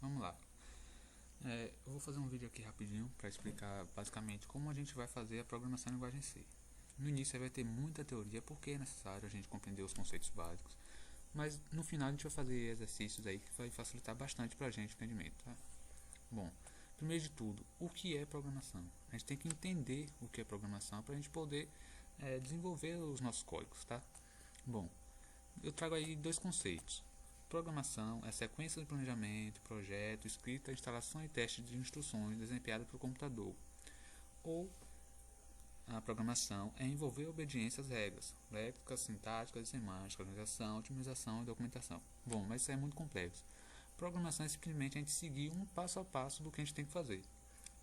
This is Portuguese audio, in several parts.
Vamos lá. Eu vou fazer um vídeo aqui rapidinho para explicar basicamente como a gente vai fazer a programação em linguagem C. No início vai ter muita teoria porque é necessário a gente compreender os conceitos básicos, mas no final a gente vai fazer exercícios aí que vai facilitar bastante para a gente o entendimento. Tá? Bom, primeiro de tudo, o que é programação? A gente tem que entender o que é programação para a gente poder desenvolver os nossos códigos. Tá? Bom, eu trago aí dois conceitos. Programação é sequência de planejamento, projeto, escrita, instalação e teste de instruções desempenhada pelo computador. Ou a programação é envolver obediência às regras, léxicas, sintáticas, semântica, organização, otimização e documentação. Bom, mas isso é muito complexo. Programação é simplesmente a gente seguir um passo a passo do que a gente tem que fazer.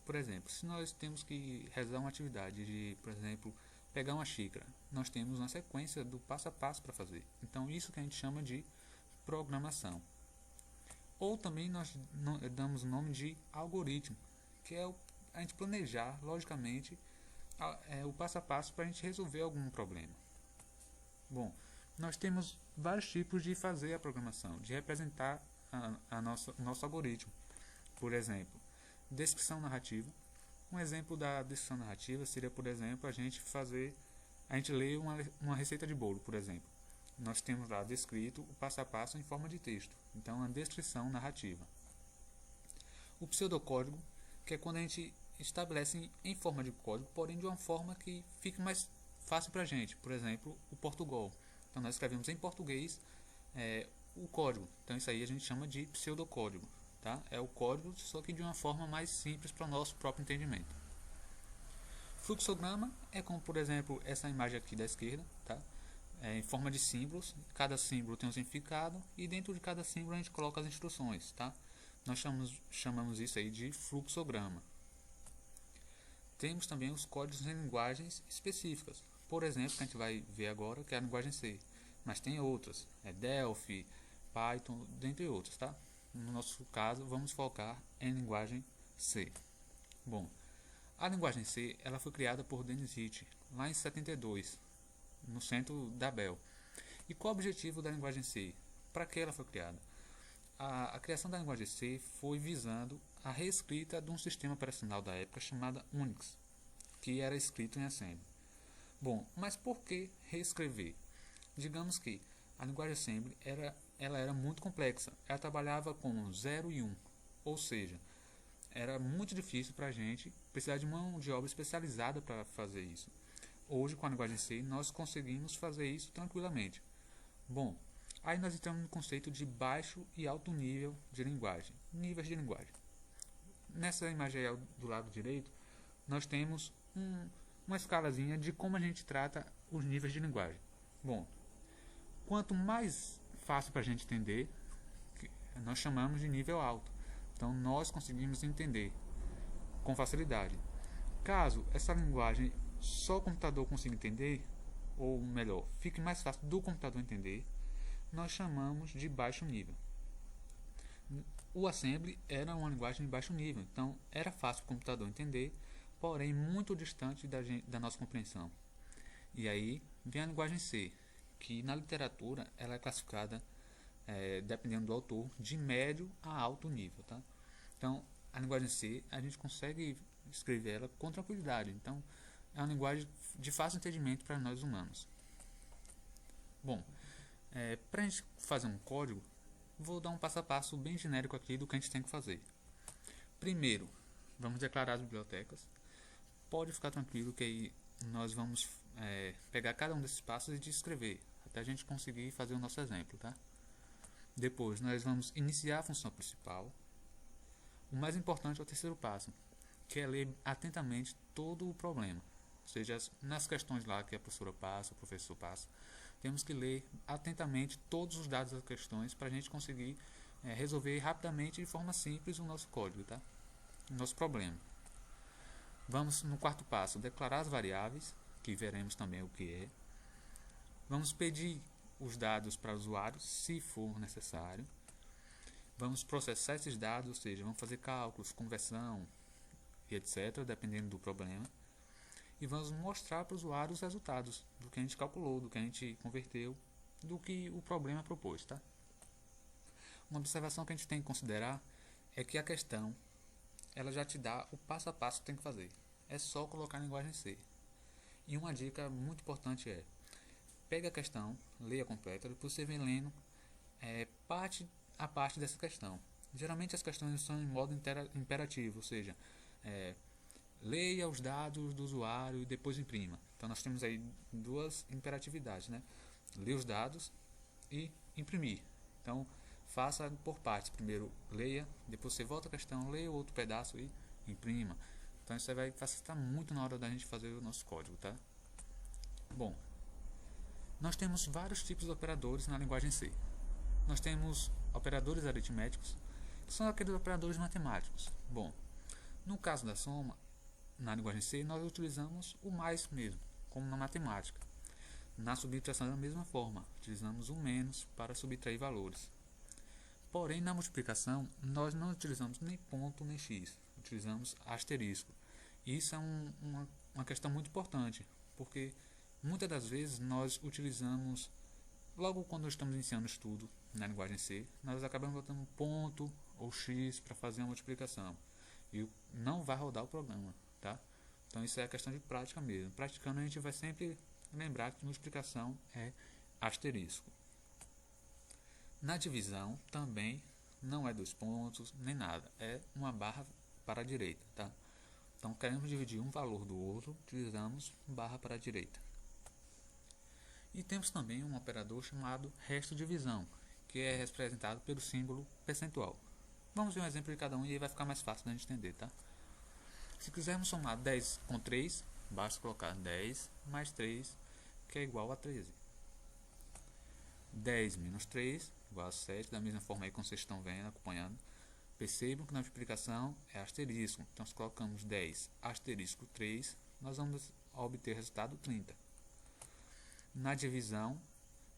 Por exemplo, se nós temos que realizar uma atividade de, por exemplo, pegar uma xícara, nós temos uma sequência do passo a passo para fazer. Então, isso que a gente chama de programação. Ou também nós damos o nome de algoritmo, que é a gente planejar logicamente o passo a passo para a gente resolver algum problema. Bom, nós temos vários tipos de fazer a programação, de representar o nosso algoritmo. Por exemplo, descrição narrativa. Um exemplo da descrição narrativa seria, por exemplo, a gente ler uma receita de bolo, por exemplo. Nós temos lá descrito o passo a passo em forma de texto. Então, a descrição narrativa. O pseudocódigo, que é quando a gente estabelece em forma de código, porém de uma forma que fique mais fácil para a gente. Por exemplo, o Portugal. Então, nós escrevemos em português o código. Então, isso aí a gente chama de pseudocódigo. Tá? É o código, só que de uma forma mais simples para o nosso próprio entendimento. Fluxograma é como, por exemplo, essa imagem aqui da esquerda, tá? Em forma de símbolos. Cada símbolo tem um significado e dentro de cada símbolo a gente coloca as instruções, tá? Nós chamamos isso aí de fluxograma. Temos também os códigos em linguagens específicas. Por exemplo, que a gente vai ver agora, que é a linguagem C. Mas tem outras, Delphi, Python, dentre outras, tá? No nosso caso, vamos focar em linguagem C. Bom, a linguagem C ela foi criada por Dennis Ritchie lá em 72, no centro da Bell. E qual o objetivo da linguagem C? Para que ela foi criada? A criação da linguagem C foi visando a reescrita de um sistema operacional da época chamado Unix, que era escrito em Assembly. Bom, mas por que reescrever? Digamos que a linguagem Assembly ela era muito complexa. Ela trabalhava com 0 e 1, ou seja, era muito difícil para a gente precisar de mão de obra especializada para fazer isso. Hoje, com a linguagem C, nós conseguimos fazer isso tranquilamente. Bom, aí nós entramos no conceito de baixo e alto nível de linguagem, níveis de linguagem. Nessa imagem aí do lado direito, nós temos uma escalazinha de como a gente trata os níveis de linguagem. Bom, quanto mais fácil para a gente entender, nós chamamos de nível alto. Então nós conseguimos entender com facilidade. Caso essa linguagem só o computador consiga entender, ou melhor, fique mais fácil do computador entender, nós chamamos de baixo nível. O Assembly era uma linguagem de baixo nível, então era fácil para o computador entender, porém muito distante da nossa compreensão. E aí vem a linguagem C, que na literatura ela é classificada, dependendo do autor, de médio a alto nível. Tá? Então, a linguagem C, a gente consegue escrever ela com tranquilidade. Então, é uma linguagem de fácil entendimento para nós humanos. Bom, para a gente fazer um código, vou dar um passo a passo bem genérico aqui do que a gente tem que fazer. Primeiro, vamos declarar as bibliotecas. Pode ficar tranquilo que aí nós vamos pegar cada um desses passos e descrever, até a gente conseguir fazer o nosso exemplo. Tá? Depois, nós vamos iniciar a função principal. O mais importante é o terceiro passo, que é ler atentamente todo o problema. Ou seja, nas questões lá que a professora passa, o professor passa, temos que ler atentamente todos os dados das questões para a gente conseguir resolver rapidamente de forma simples o nosso código, tá? O nosso problema. Vamos no quarto passo, declarar as variáveis, que veremos também o que é. Vamos pedir os dados para o usuário, se for necessário. Vamos processar esses dados, ou seja, vamos fazer cálculos, conversão e etc., dependendo do problema. E vamos mostrar para o usuário os resultados do que a gente calculou, do que a gente converteu, do que o problema propôs. Tá? Uma observação que a gente tem que considerar é que a questão ela já te dá o passo a passo que tem que fazer. É só colocar a linguagem C. E uma dica muito importante é: pega a questão, leia completa, depois você vem lendo parte a parte dessa questão. Geralmente as questões são em modo imperativo, ou seja, leia os dados do usuário e depois imprima. Então nós temos aí duas imperatividades, né? Ler os dados e imprimir. Então faça por partes. Primeiro leia, depois você volta a questão, leia o outro pedaço e imprima. Então isso aí vai facilitar muito na hora da gente fazer o nosso código, tá? Bom, nós temos vários tipos de operadores na linguagem C. Nós temos operadores aritméticos, que são aqueles operadores matemáticos. Bom, no caso da soma, na linguagem C, nós utilizamos o mais mesmo, como na matemática. Na subtração, da mesma forma, utilizamos o menos para subtrair valores. Porém, na multiplicação, nós não utilizamos nem ponto nem x, utilizamos asterisco. Isso é uma questão muito importante, porque muitas das vezes nós utilizamos, logo quando estamos iniciando o estudo na linguagem C, nós acabamos botando ponto ou x para fazer a multiplicação. E não vai rodar o programa, tá? Então isso é questão de prática mesmo. Praticando a gente vai sempre lembrar que multiplicação é asterisco. Na divisão também não é 2 pontos nem nada, é uma barra para a direita, tá? Então queremos dividir um valor do outro, utilizamos barra para a direita. E temos também um operador chamado resto de divisão, que é representado pelo símbolo percentual. Vamos ver um exemplo de cada um e aí vai ficar mais fácil da gente entender, tá? Se quisermos somar 10 com 3, basta colocar 10 mais 3, que é igual a 13. 10 menos 3, igual a 7, da mesma forma aí como vocês estão vendo, acompanhando. Percebam que na multiplicação é asterisco, então se colocamos 10 asterisco 3, nós vamos obter o resultado 30. Na divisão,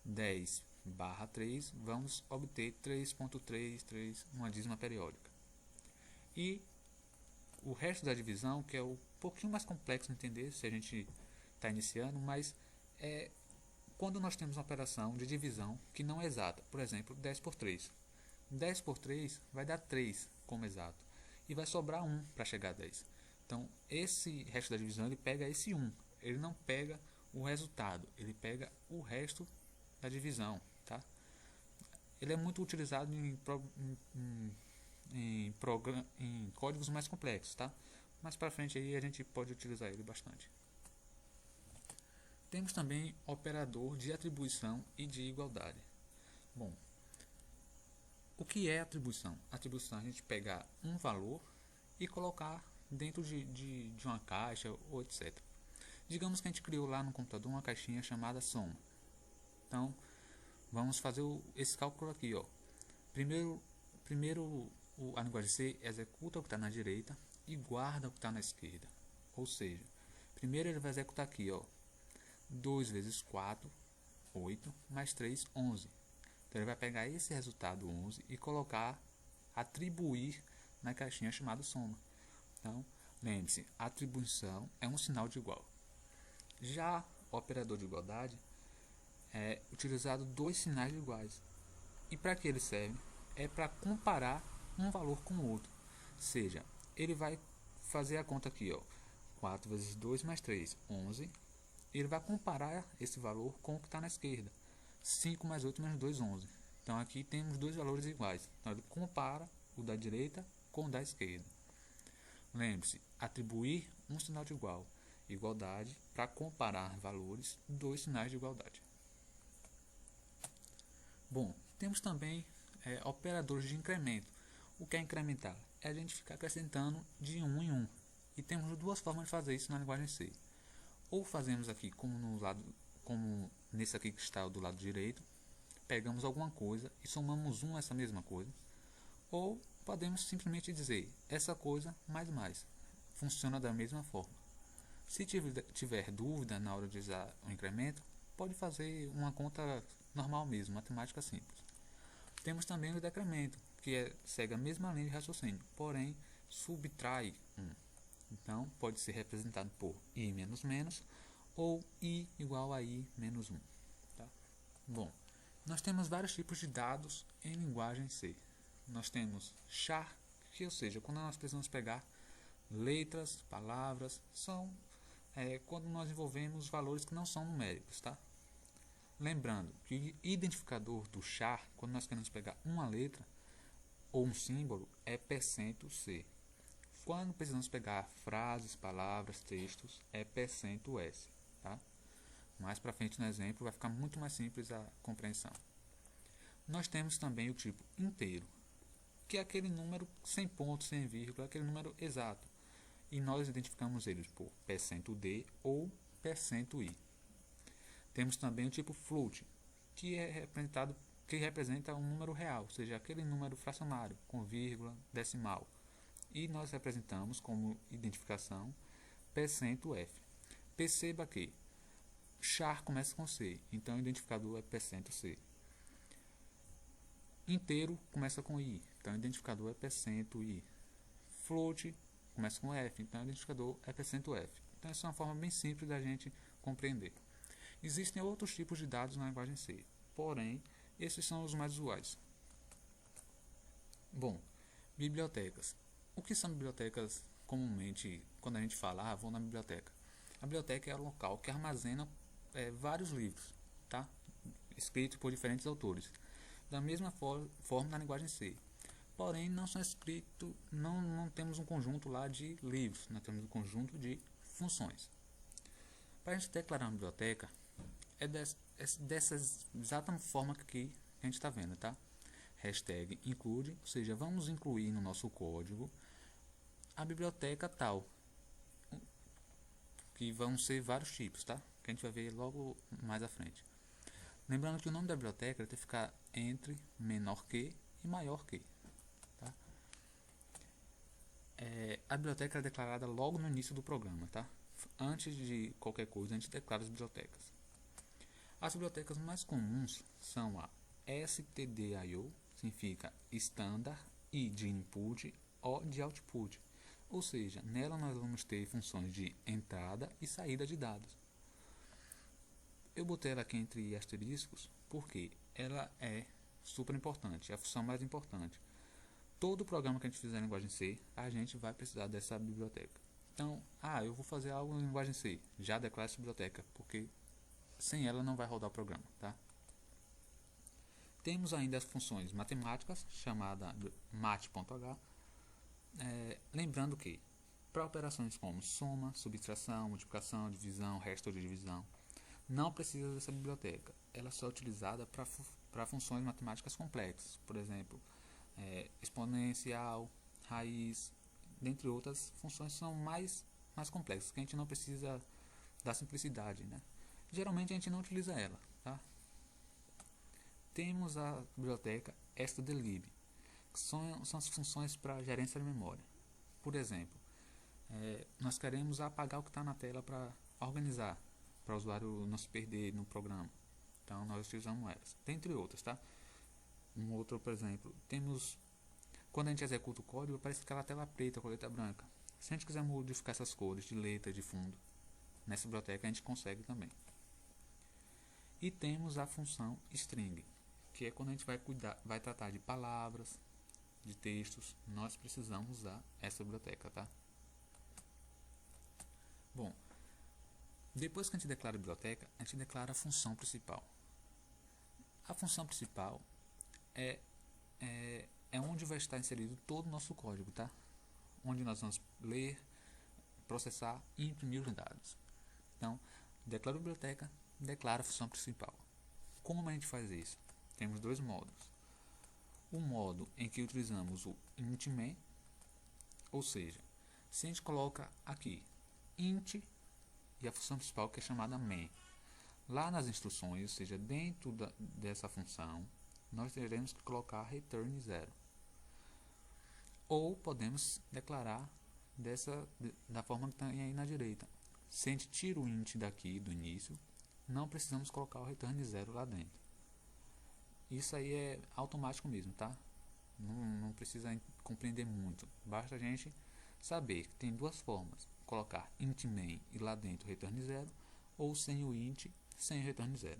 10 barra 3, vamos obter 3.33, uma dízima periódica. E o resto da divisão, que é um pouquinho mais complexo de entender se a gente está iniciando, mas é quando nós temos uma operação de divisão que não é exata. Por exemplo, 10 por 3. 10 por 3 vai dar 3 como exato. E vai sobrar 1 para chegar a 10. Então, esse resto da divisão, ele pega esse 1. Ele não pega o resultado, ele pega o resto da divisão, tá? Ele é muito utilizado em códigos mais complexos, tá? Mais para frente aí a gente pode utilizar ele bastante. Temos também operador de atribuição e de igualdade. Bom, o que é atribuição? Atribuição é a gente pegar um valor e colocar dentro de uma caixa ou etc. Digamos que a gente criou lá no computador uma caixinha chamada soma. Então, vamos fazer esse cálculo aqui, ó. Primeiro a linguagem C executa o que está na direita e guarda o que está na esquerda. Ou seja, primeiro ele vai executar aqui, ó. 2 vezes 4, 8, mais 3, 11. Então ele vai pegar esse resultado 11 e colocar, atribuir na caixinha chamada soma. Então, lembre-se, atribuição é um sinal de igual. Já o operador de igualdade é utilizado dois sinais iguais. E para que ele serve? É para comparar um valor com o outro. Ou seja, ele vai fazer a conta aqui, ó. 4 vezes 2 mais 3, 11. Ele vai comparar esse valor com o que está na esquerda. 5 mais 8 menos 2, 11. Então aqui temos dois valores iguais. Então ele compara o da direita com o da esquerda. Lembre-se, atribuir um sinal de igual. Igualdade para comparar valores, dois sinais de igualdade. Bom, temos também operadores de incremento. O que é incrementar? É a gente ficar acrescentando de um em um. E temos duas formas de fazer isso na linguagem C. Ou fazemos aqui como nesse aqui que está do lado direito, pegamos alguma coisa e somamos a essa mesma coisa. Ou podemos simplesmente dizer essa coisa mais. Funciona da mesma forma. Se tiver dúvida na hora de usar o incremento, pode fazer uma conta normal mesmo, matemática simples. Temos também o decremento, que segue a mesma linha de raciocínio, porém subtrai 1. Então pode ser representado por i menos menos ou i igual a i menos 1. Tá? Bom, nós temos vários tipos de dados em linguagem C. Nós temos char, que, ou seja, quando nós precisamos pegar letras, palavras, são quando nós envolvemos valores que não são numéricos, tá? Lembrando que o identificador do char, quando nós queremos pegar uma letra ou um símbolo, é %C. Quando precisamos pegar frases, palavras, textos, é %S, tá? Mais para frente no exemplo vai ficar muito mais simples a compreensão. Nós temos também o tipo inteiro, que é aquele número sem ponto, sem vírgula, aquele número exato. E nós identificamos eles por %D ou %I. Temos também o tipo float, que representa um número real, ou seja, aquele número fracionário com vírgula, decimal. E nós representamos como identificação %F. Perceba que char começa com C, então o identificador é %C. Inteiro começa com I, então o identificador é %I. Float começa com F, então o identificador é %F. Então essa é uma forma bem simples da gente compreender. Existem outros tipos de dados na linguagem C, porém esses são os mais usuais. Bom, bibliotecas. O que são bibliotecas comumente quando a gente fala, vou na biblioteca? A biblioteca é o local que armazena vários livros, tá? Escritos por diferentes autores. Da mesma forma na linguagem C. Porém, não são escritos, não temos um conjunto lá de livros, nós temos um conjunto de funções. Para a gente declarar uma biblioteca, é dessa exata forma que a gente está vendo, tá? Hashtag include, ou seja, vamos incluir no nosso código a biblioteca tal, que vão ser vários tipos, tá? Que a gente vai ver logo mais à frente. Lembrando que o nome da biblioteca tem que ficar entre menor que e maior que. Tá? A biblioteca é declarada logo no início do programa, tá? Antes de qualquer coisa, a gente declara as bibliotecas. As bibliotecas mais comuns são a stdio, significa Standard, I de Input, O de Output. Ou seja, nela nós vamos ter funções de entrada e saída de dados. Eu botei ela aqui entre asteriscos porque ela é super importante, é a função mais importante. Todo programa que a gente fizer em linguagem C, a gente vai precisar dessa biblioteca. Então, eu vou fazer algo em linguagem C, já declara essa biblioteca, porque sem ela não vai rodar o programa, tá? Temos ainda as funções matemáticas, chamada mat.h, lembrando que para operações como soma, subtração, multiplicação, divisão, resto de divisão, não precisa dessa biblioteca. Ela só é utilizada para funções matemáticas complexas, por exemplo, exponencial, raiz, dentre outras funções são mais complexas, que a gente não precisa da simplicidade, né? Geralmente a gente não utiliza ela, tá? Temos a biblioteca stdlib, que são as funções para gerência de memória. Por exemplo, nós queremos apagar o que está na tela para organizar, para o usuário não se perder no programa. Então nós utilizamos elas, dentre outras, tá? Um outro, por exemplo, temos quando a gente executa o código, aparece aquela tela preta com a letra branca. Se a gente quiser modificar essas cores de letra, de fundo, nessa biblioteca a gente consegue também. E temos a função string, que é quando a gente vai tratar de palavras, de textos, nós precisamos usar essa biblioteca, tá? Bom, depois que a gente declara a biblioteca, a gente declara a função principal. A função principal é onde vai estar inserido todo o nosso código, tá? Onde nós vamos ler, processar e imprimir os dados. Então, declara a biblioteca, declara a função principal. Como a gente faz isso? Temos dois modos. O modo em que utilizamos o int_main, ou seja, se a gente coloca aqui int e a função principal que é chamada main, lá nas instruções, ou seja, dentro dessa função, nós teremos que colocar return 0. Ou podemos declarar da forma que está aí na direita. Se a gente tira o int daqui do início, não precisamos colocar o return 0 lá dentro. Isso aí é automático mesmo, tá? Não precisa compreender muito. Basta a gente saber que tem duas formas. Colocar int main e lá dentro return 0, ou sem o int, sem o return 0.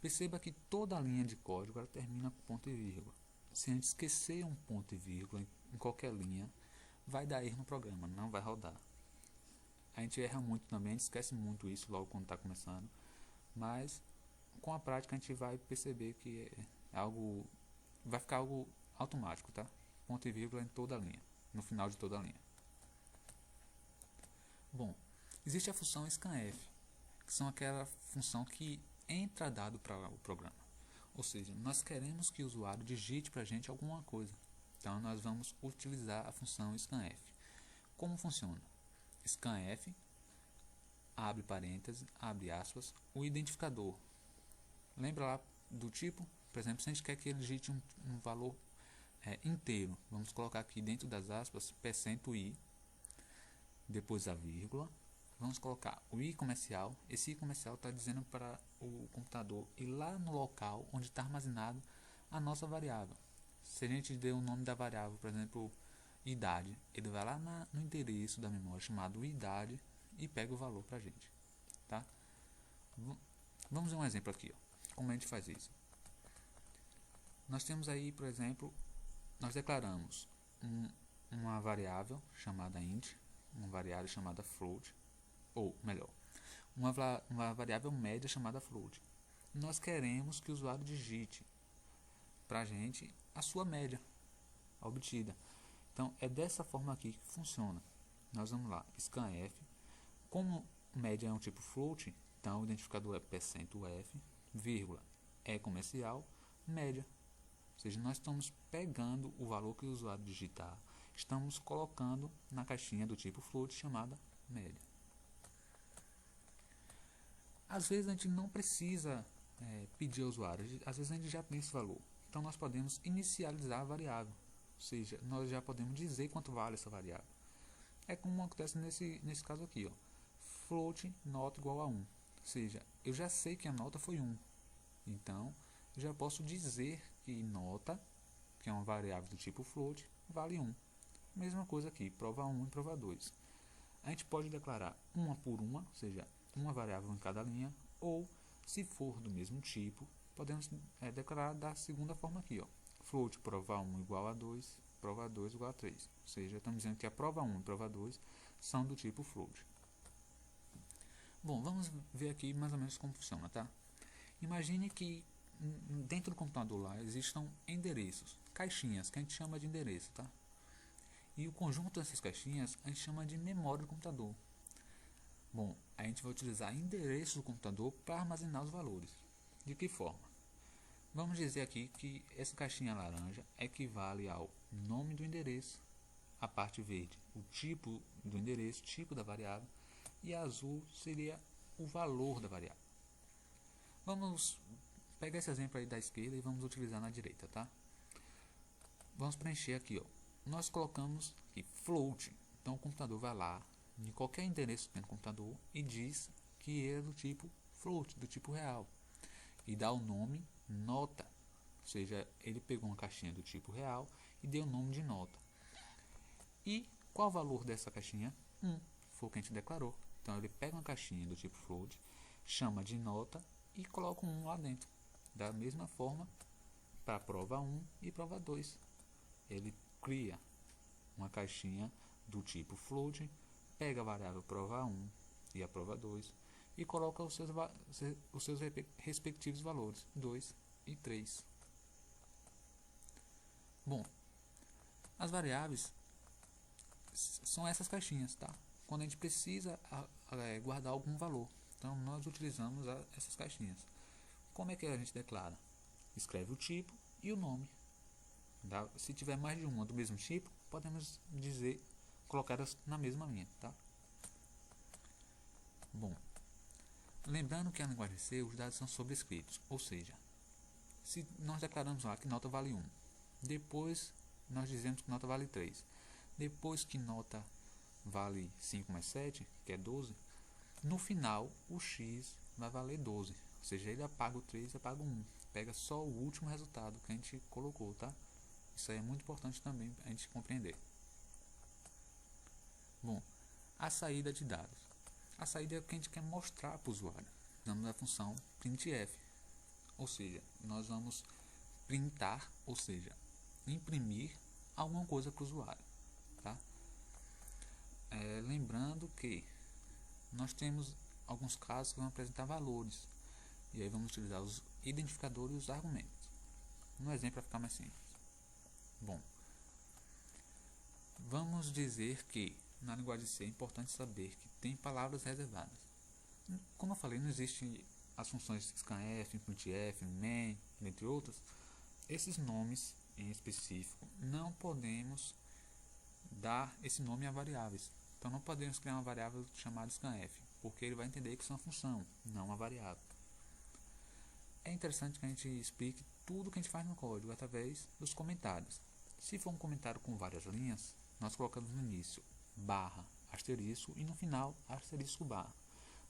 Perceba que toda a linha de código ela termina com ponto e vírgula. se a gente esquecer um ponto e vírgula em qualquer linha, vai dar erro no programa, não vai rodar. A gente erra muito também, a gente esquece muito isso logo quando está começando, mas com a prática a gente vai perceber que vai ficar algo automático, tá? Ponto e vírgula em toda a linha, no final de toda a linha. Bom, existe a função scanf, que são aquela função que entra dado para o programa. Ou seja, nós queremos que o usuário digite para a gente alguma coisa. Então nós vamos utilizar a função scanf. Como funciona? Scanf, abre parênteses, abre aspas, o identificador. Lembra lá do tipo? Por exemplo, se a gente quer que ele digite um valor inteiro, vamos colocar aqui dentro das aspas %i, depois a vírgula. Vamos colocar o i comercial. Esse i comercial está dizendo para o computador ir lá no local onde está armazenado a nossa variável. Se a gente der o nome da variável, por exemplo, idade, ele vai lá no endereço da memória chamado idade e pega o valor para a gente. Tá? Vamos ver um exemplo aqui. Ó. Como a gente faz isso? Nós temos aí, por exemplo, nós declaramos uma variável chamada int, uma variável chamada float, ou melhor, uma variável média chamada float. Nós queremos que o usuário digite para a gente a sua média obtida. Então é dessa forma aqui que funciona. Nós vamos lá, scanf, como média é um tipo float, então o identificador é %f, vírgula, é comercial, média. Ou seja, nós estamos pegando o valor que o usuário digitar, estamos colocando na caixinha do tipo float chamada média. Às vezes a gente não precisa pedir ao usuário, às vezes a gente já tem esse valor. Então nós podemos inicializar a variável, ou seja, nós já podemos dizer quanto vale essa variável. É como acontece nesse caso aqui, ó. Float nota igual a 1, ou seja, eu já sei que a nota foi 1, então eu já posso dizer que nota, que é uma variável do tipo float, vale 1. Mesma coisa aqui, prova 1 e prova 2. A gente pode declarar uma por uma, ou seja, uma variável em cada linha, ou se for do mesmo tipo, podemos declarar da segunda forma aqui, ó. Float prova 1 igual a 2, prova 2 igual a 3. Ou seja, estamos dizendo que a prova 1 e prova 2 são do tipo float. Bom, vamos ver aqui mais ou menos como funciona, tá? Imagine que dentro do computador lá existam endereços, caixinhas, que a gente chama de endereço, tá? E o conjunto dessas caixinhas a gente chama de memória do computador. Bom, a gente vai utilizar endereços do computador para armazenar os valores. De que forma? Vamos dizer aqui que essa caixinha laranja equivale ao nome do endereço, a parte verde, o tipo do endereço, tipo da variável, e a azul seria o valor da variável. Vamos pegar esse exemplo aí da esquerda e vamos utilizar na direita, tá? Vamos preencher aqui, ó. Nós colocamos aqui float, então o computador vai lá em qualquer endereço dentro do computador e diz que é do tipo float, do tipo real, e dá o nome nota, ou seja, ele pegou uma caixinha do tipo real e deu o nome de nota. E qual o valor dessa caixinha? 1, foi o que a gente declarou. Então ele pega uma caixinha do tipo float, chama de nota e coloca um 1 lá dentro. Da mesma forma para prova 1 e prova 2. Ele cria uma caixinha do tipo float, pega a variável prova 1 e a prova 2 e coloca os seus respectivos valores, 2 e 3. Bom, as variáveis são essas caixinhas, tá? Quando a gente precisa guardar algum valor, então nós utilizamos essas caixinhas. Como é que a gente declara? Escreve o tipo e o nome. Se tiver mais de uma do mesmo tipo, podemos dizer colocadas na mesma linha, tá? Bom, lembrando que a linguagem C, os dados são sobrescritos, ou seja, se nós declaramos lá que nota vale 1, depois nós dizemos que nota vale 3, depois que nota vale 5 mais 7, que é 12, no final o x vai valer 12, ou seja, ele apaga o 3 e apaga o 1, pega só o último resultado que a gente colocou, tá? Isso aí é muito importante também a gente compreender. Bom, a saída de dados. A saída é o que a gente quer mostrar para o usuário. Usamos a função printf, ou seja, nós vamos printar, ou seja, imprimir alguma coisa para o usuário, tá? Lembrando que nós temos alguns casos que vão apresentar valores, e aí vamos utilizar os identificadores e os argumentos. Um exemplo para ficar mais simples. Bom, vamos dizer que na linguagem C é importante saber que tem palavras reservadas. Como eu falei, não existem as funções scanf, printf, main, entre outras. Esses nomes em específico não podemos dar esse nome a variáveis. Então não podemos criar uma variável chamada scanf, porque ele vai entender que isso é uma função, não uma variável. É interessante que a gente explique tudo que a gente faz no código através dos comentários. Se for um comentário com várias linhas, nós colocamos no início barra, asterisco e no final asterisco barra.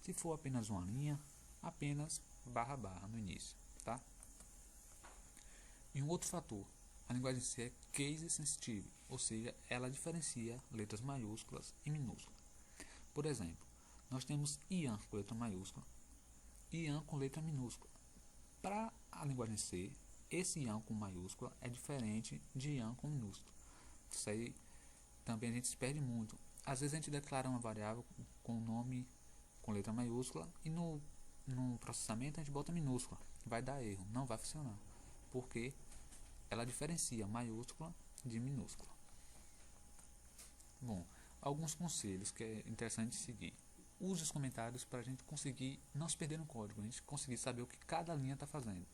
Se for apenas uma linha, apenas barra barra no início, tá? E um outro fator, a linguagem C é case sensitive, ou seja, ela diferencia letras maiúsculas e minúsculas. Por exemplo, nós temos IAN com letra maiúscula e IAN com letra minúscula. Para a linguagem C, esse IAN com maiúscula é diferente de IAN com minúscula. Isso aí também a gente se perde muito. Às vezes a gente declara uma variável com nome com letra maiúscula e no processamento a gente bota minúscula. Vai dar erro, não vai funcionar. Porque ela diferencia maiúscula de minúscula. Bom, alguns conselhos que é interessante seguir. Use os comentários para a gente conseguir não se perder no código, a gente conseguir saber o que cada linha está fazendo.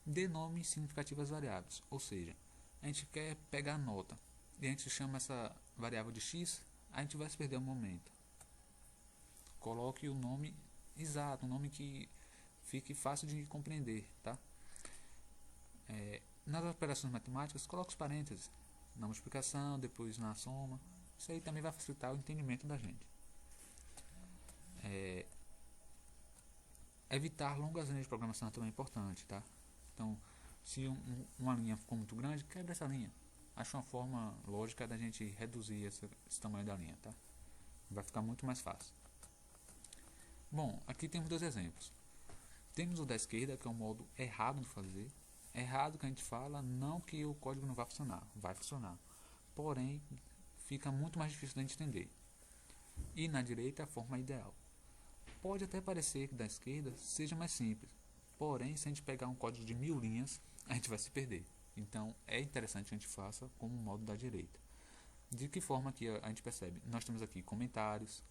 Dê nome significativo às variáveis, ou seja, a gente quer pegar a nota e a gente chama essa variável de x, a gente vai se perder um momento. Coloque o nome exato, um nome que fique fácil de compreender, tá? Nas operações matemáticas, coloque os parênteses na multiplicação, depois na soma. Isso aí também vai facilitar o entendimento da gente. Evitar longas linhas de programação também é importante, tá? Então, se uma linha ficou muito grande, quebra essa linha. Acha uma forma lógica da gente reduzir esse tamanho da linha, tá? Vai ficar muito mais fácil. Bom, aqui temos dois exemplos. Temos o da esquerda, que é o modo errado de fazer. Errado que a gente fala, não que o código não vai funcionar, vai funcionar. Porém, fica muito mais difícil de entender. E na direita, a forma ideal. Pode até parecer que da esquerda seja mais simples. Porém, se a gente pegar um código de 1000 linhas, a gente vai se perder. Então, é interessante que a gente faça como o modo da direita. De que forma que a gente percebe? Nós temos aqui comentários,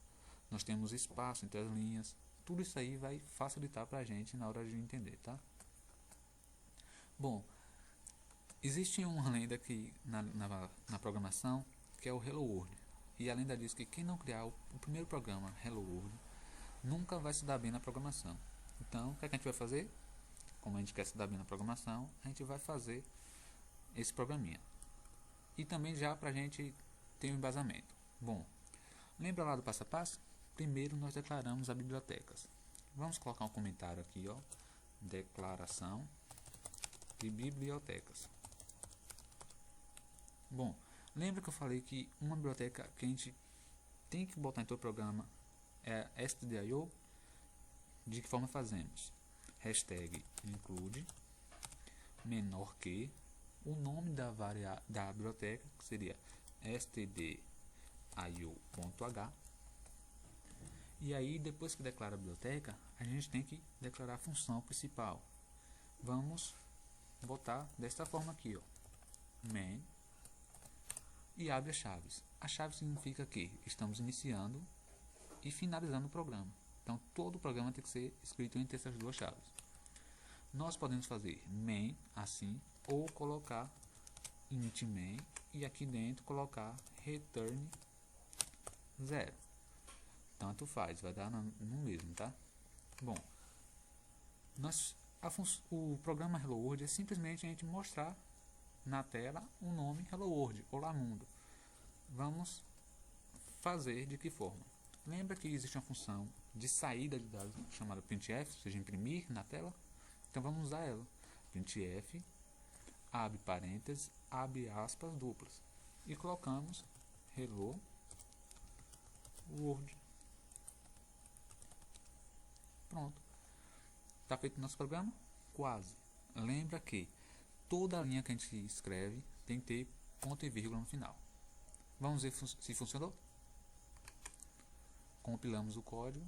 nós temos espaço entre as linhas. Tudo isso aí vai facilitar para a gente na hora de entender, tá? Bom, existe uma lenda que na programação que é o Hello World. E a lenda diz que quem não criar o primeiro programa Hello World nunca vai se dar bem na programação. Então, o que a gente vai fazer? Como a gente quer se dar bem na programação, a gente vai fazer esse programinha. E também já para a gente ter um embasamento. Bom, lembra lá do passo a passo? Primeiro nós declaramos as bibliotecas. Vamos colocar um comentário aqui, ó. Declaração de bibliotecas. Bom, lembra que eu falei que uma biblioteca que a gente tem que botar em todo o programa é stdio? De que forma fazemos? Hashtag include menor que o nome da biblioteca, que seria stdio.h. E aí, depois que declara a biblioteca, a gente tem que declarar a função principal. Vamos botar desta forma aqui, ó, main, e abre as chaves. A chave significa que estamos iniciando e finalizando o programa. Então, todo o programa tem que ser escrito entre essas duas chaves. Nós podemos fazer main assim, ou colocar int main e aqui dentro colocar return 0. Tanto faz, vai dar no mesmo, tá? Bom, o programa Hello World é simplesmente a gente mostrar na tela o nome Hello World, Olá Mundo. Vamos fazer de que forma? Lembra que existe uma função de saída de dados chamada printf, ou seja, imprimir na tela? Então vamos usar ela. Printf, abre parênteses, abre aspas duplas. E colocamos Hello World. Pronto. Está feito o nosso programa? Quase. Lembra que toda linha que a gente escreve tem que ter ponto e vírgula no final. Vamos ver se funcionou. Compilamos o código.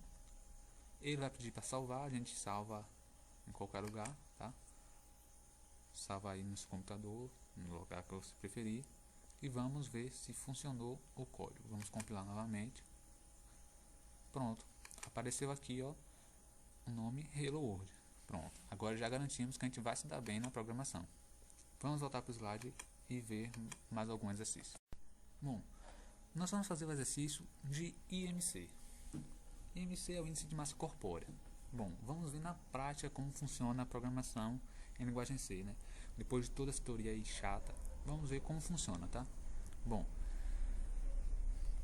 Ele vai pedir para salvar, a gente salva em qualquer lugar, tá? Salva aí no seu computador, no lugar que você preferir. E vamos ver se funcionou o código. Vamos compilar novamente. Pronto, apareceu aqui, ó, o nome Hello World. Pronto, agora já garantimos que a gente vai se dar bem na programação. Vamos voltar para o slide e ver mais algum exercício. Bom, nós vamos fazer o exercício de IMC. IMC é o índice de massa corpórea. Bom, vamos ver na prática como funciona a programação em linguagem C, né? Depois de toda essa teoria aí chata, vamos ver como funciona, tá? Bom,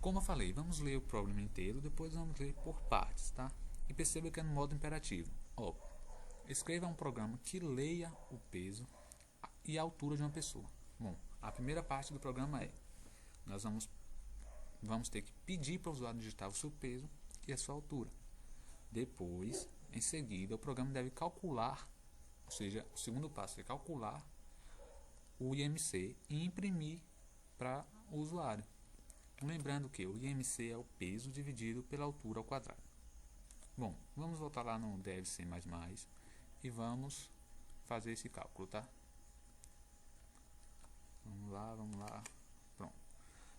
como eu falei, vamos ler o problema inteiro, depois vamos ler por partes, tá? E perceba que é no modo imperativo. Ó, escreva um programa que leia o peso e a altura de uma pessoa. Bom, a primeira parte do programa é: nós vamos ter que pedir para o usuário digitar o seu peso e a sua altura. Depois, em seguida, o programa deve calcular, ou seja, o segundo passo é calcular o IMC e imprimir para o usuário. Lembrando que o IMC é o peso dividido pela altura ao quadrado. Bom, vamos voltar lá no DevC++ e vamos fazer esse cálculo, tá? Vamos lá. Pronto.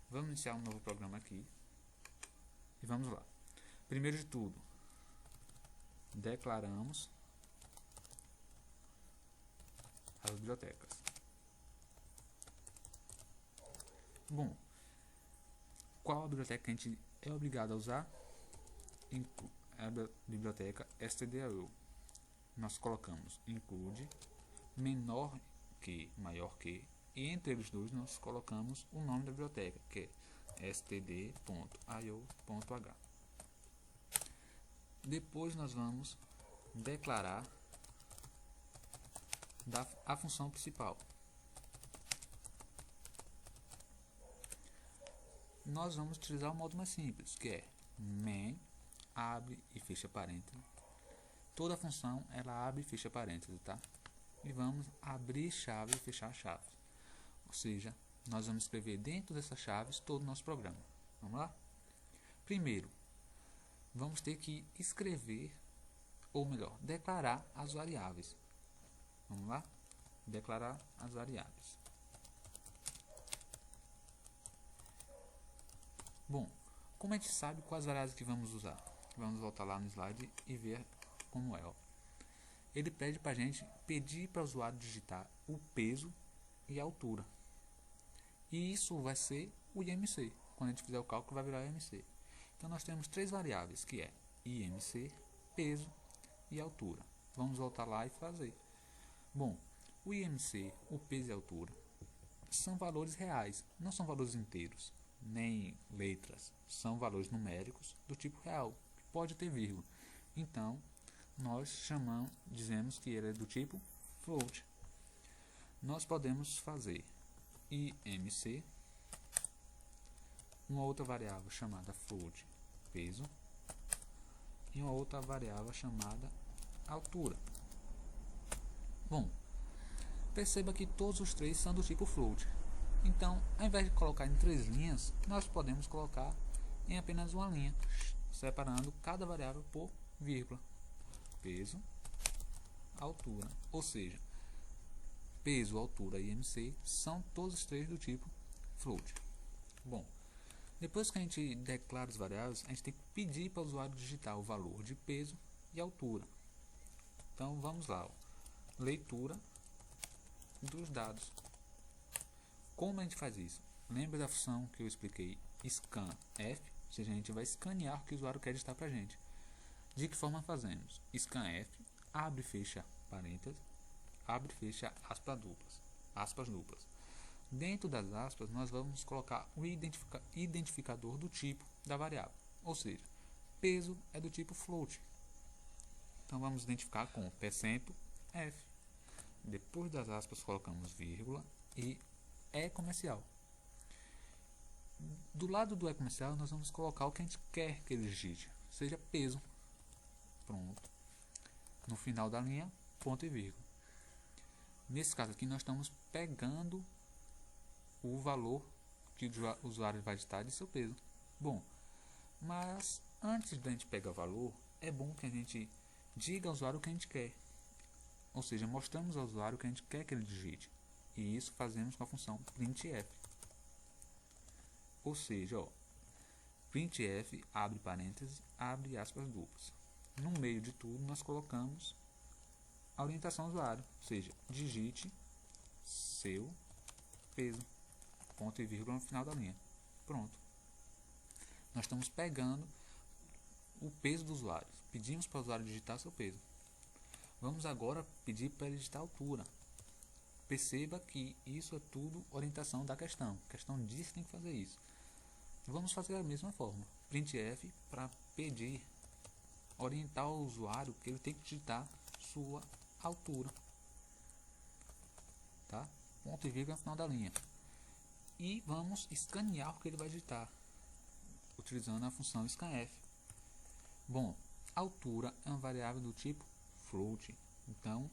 Vamos iniciar um novo programa aqui. E vamos lá. Primeiro de tudo, declaramos as bibliotecas. Bom, qual a biblioteca que a gente é obrigado a usar? A biblioteca stdio. Nós colocamos include menor que, maior que, e entre eles dois nós colocamos o nome da biblioteca, que é std.io.h. Depois nós vamos declarar a função principal. Nós vamos utilizar o modo mais simples, que é main, abre e fecha parênteses. Toda função ela abre e fecha parênteses, tá? E vamos abrir chave e fechar chave. Ou seja, nós vamos escrever dentro dessas chaves todo o nosso programa. Vamos lá? Primeiro, vamos ter que escrever, ou melhor, declarar as variáveis. Vamos lá? Declarar as variáveis. Bom, como a gente sabe quais variáveis que vamos usar? Vamos voltar lá no slide e ver como é. Ó. Ele pede para a gente pedir para o usuário digitar o peso e a altura. E isso vai ser o IMC. Quando a gente fizer o cálculo vai virar IMC. Então nós temos três variáveis, que é IMC, peso e altura. Vamos voltar lá e fazer. Bom, o IMC, o peso e a altura, são valores reais, não são valores inteiros, nem letras. São valores numéricos do tipo real, que pode ter vírgula. Então, nós dizemos que ele é do tipo float. Nós podemos fazer IMC, uma outra variável chamada float peso e uma outra variável chamada altura. Bom, perceba que todos os três são do tipo float. Então, ao invés de colocar em três linhas, nós podemos colocar em apenas uma linha, separando cada variável por vírgula. Peso, altura. Ou seja, peso, altura e IMC são todos os três do tipo float. Bom, depois que a gente declara as variáveis, a gente tem que pedir para o usuário digitar o valor de peso e altura. Então, vamos lá. Ó. Leitura dos dados. Como a gente faz isso? Lembra da função que eu expliquei, scanf? Ou seja, a gente vai escanear o que o usuário quer digitar para a gente. De que forma fazemos? Scanf, abre e fecha parênteses, abre e fecha aspas duplas. Dentro das aspas, nós vamos colocar o identificador do tipo da variável. Ou seja, peso é do tipo float. Então, vamos identificar com %f. Depois das aspas, colocamos vírgula e é comercial. Do lado do é comercial, nós vamos colocar o que a gente quer que ele digite, seja peso. Pronto. No final da linha, ponto e vírgula. Nesse caso aqui, nós estamos pegando o valor que o usuário vai digitar de seu peso. Bom, mas antes da gente pegar o valor, é bom que a gente diga ao usuário o que a gente quer. Ou seja, mostramos ao usuário o que a gente quer que ele digite. E isso fazemos com a função printf. Ou seja, printf, abre parênteses, abre aspas duplas. No meio de tudo, nós colocamos a orientação ao usuário. Ou seja, digite seu peso. Ponto e vírgula no final da linha. Pronto. Nós estamos pegando o peso do usuário. Pedimos para o usuário digitar seu peso. Vamos agora pedir para ele digitar a altura. Perceba que isso é tudo orientação da questão. A questão diz que tem que fazer isso. Vamos fazer da mesma forma. Printf para pedir, orientar o usuário que ele tem que digitar sua altura. Tá? Ponto e vírgula no final da linha. E vamos escanear o que ele vai digitar, utilizando a função scanf. Bom, altura é uma variável do tipo float. Então,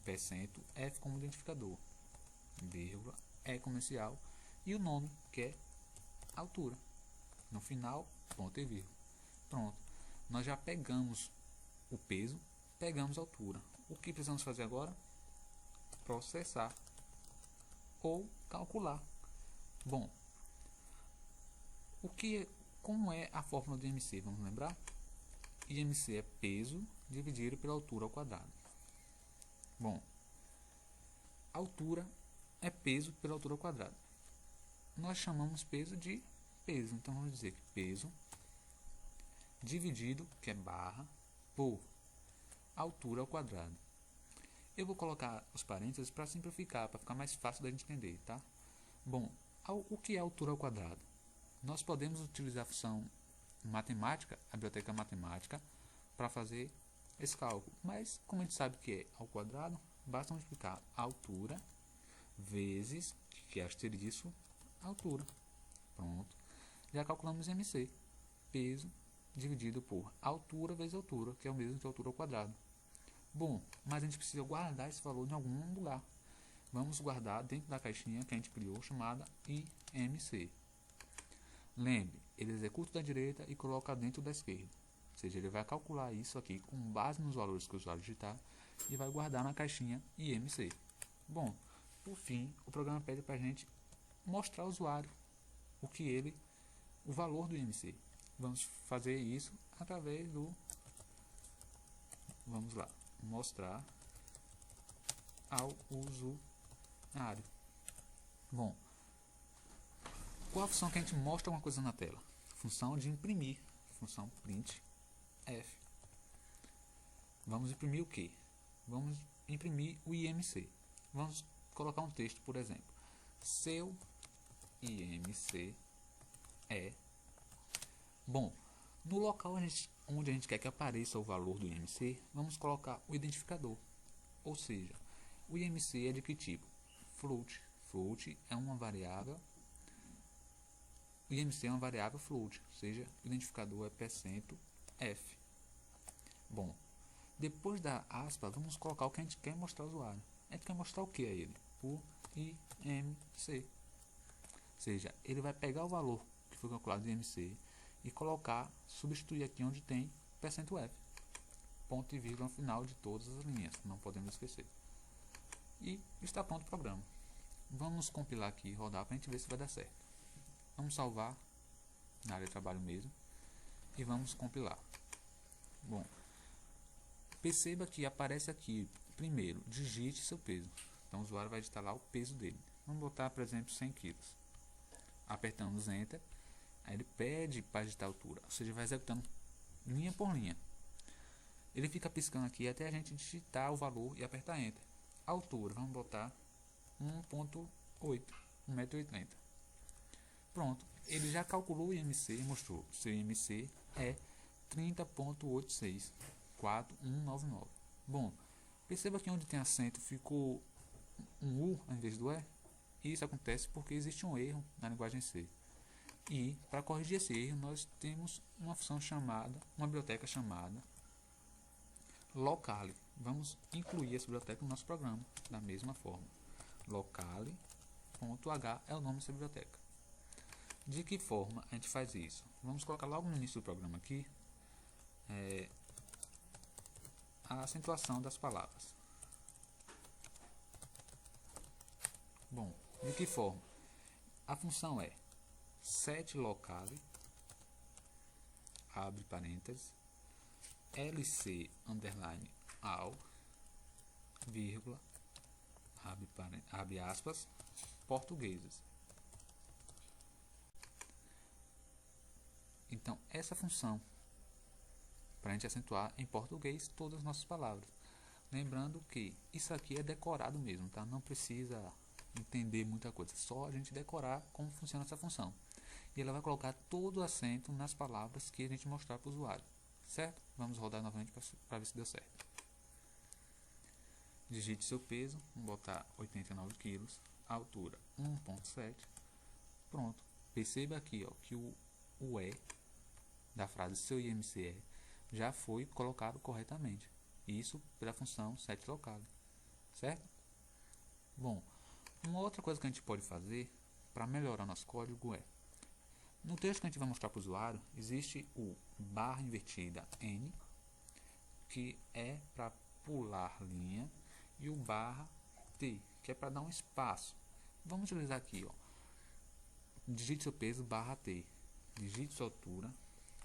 %f como identificador, vírgula, é comercial e o nome que é altura. No final, ponto e vírgula. Pronto. Nós já pegamos o peso, pegamos a altura. O que precisamos fazer agora? Processar ou calcular. Bom, como é a fórmula de IMC? Vamos lembrar? IMC é peso dividido pela altura ao quadrado. Bom, altura é peso pela altura ao quadrado. Nós chamamos peso de peso. Então vamos dizer que peso dividido, que é barra, por altura ao quadrado. Eu vou colocar os parênteses para simplificar, para ficar mais fácil da gente entender, tá? Bom, o que é altura ao quadrado? Nós podemos utilizar a função matemática, a biblioteca matemática, para fazer esse cálculo. Mas, como a gente sabe que é ao quadrado, basta multiplicar a altura vezes, que é asterisco, altura. Pronto. Já calculamos MC. Peso dividido por altura vezes altura, que é o mesmo que altura ao quadrado. Bom, mas a gente precisa guardar esse valor em algum lugar. Vamos guardar dentro da caixinha que a gente criou, chamada IMC. Lembre, ele executa da direita e coloca dentro da esquerda. Ou seja, ele vai calcular isso aqui com base nos valores que o usuário digitar e vai guardar na caixinha IMC. Bom, por fim, o programa pede para a gente mostrar ao usuário o valor do IMC. Vamos fazer isso através do, vamos lá, mostrar ao usuário. Bom, qual a função que a gente mostra alguma coisa na tela? Função de imprimir, função printf. Vamos imprimir o que? Vamos imprimir o IMC. Vamos colocar um texto, por exemplo. Seu IMC é... Bom, no local onde a gente quer que apareça o valor do IMC, vamos colocar o identificador. Ou seja, o IMC é de que tipo? Float. Float é uma variável. O IMC é uma variável float, ou seja, o identificador é %f. Bom, depois da aspa, vamos colocar o que a gente quer mostrar ao usuário. A gente quer mostrar o que a ele? O IMC. Ou seja, ele vai pegar o valor que foi calculado do IMC e colocar, substituir aqui onde tem %f. Ponto e vírgula no final de todas as linhas, não podemos esquecer. E está pronto o programa. Vamos compilar aqui e rodar para a gente ver se vai dar certo. Vamos salvar na área de trabalho mesmo e vamos compilar. Bom, perceba que aparece aqui, primeiro, digite seu peso. Então o usuário vai digitar lá o peso dele. Vamos botar, por exemplo, 100 kg. Apertamos Enter, aí ele pede para digitar a altura, ou seja, vai executando linha por linha. Ele fica piscando aqui até a gente digitar o valor e apertar Enter. A altura, vamos botar 1.8, 1,80 m. Pronto, ele já calculou o IMC e mostrou. Seu IMC é 30.864199. Bom, perceba que onde tem acento ficou um U ao invés do E. Isso acontece porque existe um erro na linguagem C. E para corrigir esse erro, nós temos uma função chamada, uma biblioteca chamada locale. Vamos incluir essa biblioteca no nosso programa da mesma forma. Locale .h é o nome dessa biblioteca. De que forma a gente faz isso? Vamos colocar logo no início do programa aqui a acentuação das palavras. Bom, de que forma? A função é setLocale, abre parênteses, lc underline all, vírgula, abre aspas, portugueses. Então, essa função, para a gente acentuar em português todas as nossas palavras. Lembrando que isso aqui é decorado mesmo, tá? Não precisa entender muita coisa, só a gente decorar como funciona essa função. E ela vai colocar todo o acento nas palavras que a gente mostrar para o usuário, certo? Vamos rodar novamente para ver se deu certo. Digite seu peso, vamos botar 89 kg, altura 1.7. Pronto. Perceba aqui, ó, que o E da frase seu IMC já foi colocado corretamente. Isso pela função setLocale, certo? Bom, uma outra coisa que a gente pode fazer para melhorar nosso código é, no texto que a gente vai mostrar para o usuário, existe o barra invertida N, que é para pular linha, e o barra T, que é para dar um espaço. Vamos utilizar aqui, ó. Digite seu peso, barra T. Digite sua altura,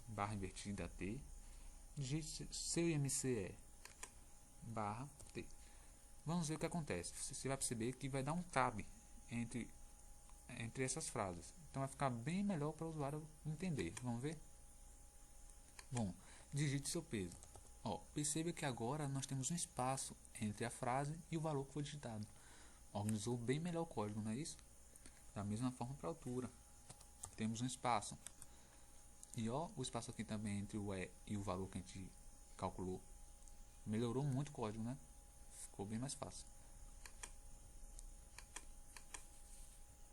barra invertida T. Digite seu IMCE, barra T. Vamos ver o que acontece. Você vai perceber que vai dar um tab entre essas frases. Então vai ficar bem melhor para o usuário entender. Vamos ver? Bom, digite seu peso. Ó, perceba que agora nós temos um espaço entre a frase e o valor que foi digitado. Organizou bem melhor o código, não é isso? Da mesma forma para a altura. Temos um espaço. E ó, o espaço aqui também entre o E e o valor que a gente calculou. Melhorou muito o código, né? Ficou bem mais fácil.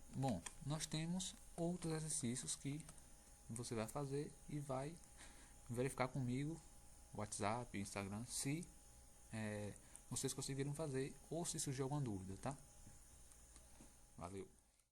Bom, nós temos outros exercícios que você vai fazer e vai verificar comigo, WhatsApp, Instagram, se vocês conseguiram fazer ou se surgiu alguma dúvida, tá? Valeu!